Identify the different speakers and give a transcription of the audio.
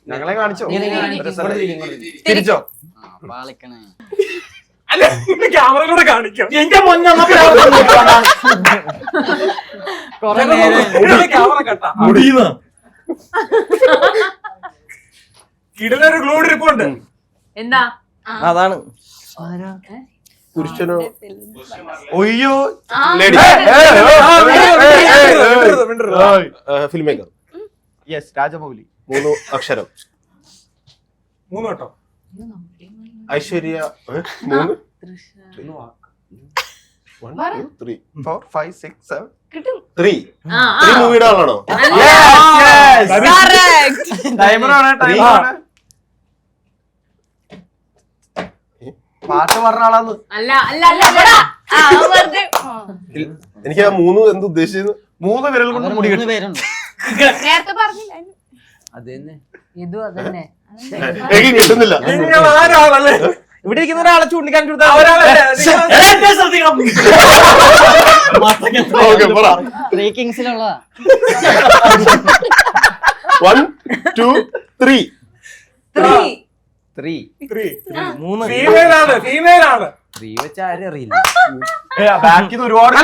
Speaker 1: ഞങ്ങളെ കാണിച്ചോ
Speaker 2: തിരിച്ചോ
Speaker 3: ക്യാമറയിലൂടെ കാണിക്കാം.
Speaker 1: എന്റെ ക്യാമറ കട്ടാ
Speaker 3: കിടലൊരു ഗ്ലൂഡ് ഇരിപ്പുണ്ട്.
Speaker 4: എന്താ
Speaker 2: അതാണ്
Speaker 1: പുരുഷനോ ഒയ്യോ lady film maker yes Rajamouli 3 അക്ഷരം
Speaker 3: 3 വട്ടം
Speaker 1: ഐശ്വര്യ 3 1 2 3 4 5 6 7
Speaker 4: കിട്ടും
Speaker 1: 3 മൂവിയുടെ ആളാണോ പാട്ട് പറഞ്ഞ ആളാന്ന്
Speaker 4: അല്ല അല്ല അല്ല അല്ലടാ. വെറുതെ
Speaker 1: എനിക്ക് ആ 3 എന്ത് ഉദ്ദേശിച്ചത് 3 വിരൽ കൊണ്ട് മുടി കെട്ടും.
Speaker 4: നേരത്തെ പറഞ്ഞില്ല
Speaker 2: അതന്നെ
Speaker 4: ഇതും അതന്നെ
Speaker 1: എനിക്ക് കിട്ടുന്നില്ല
Speaker 3: നിങ്ങൾ ആരാളല്ലേ?
Speaker 2: ഇവിടെ ഇരിക്കുന്ന ഒരാളെ ചൂണ്ടിക്കാണിച്ചു കൊടുത്താൽ
Speaker 1: ഓക്കേ, പറ.
Speaker 2: കിങ്സിലുള്ള
Speaker 1: 1 2 3
Speaker 4: ത്രീ
Speaker 3: 3
Speaker 2: 3
Speaker 3: ഫീമെയിൽ ആണ്.
Speaker 2: 3 വെച്ച് ആരും അറിയില്ല.
Speaker 1: ബാക്കിൽ ഒരുപാട്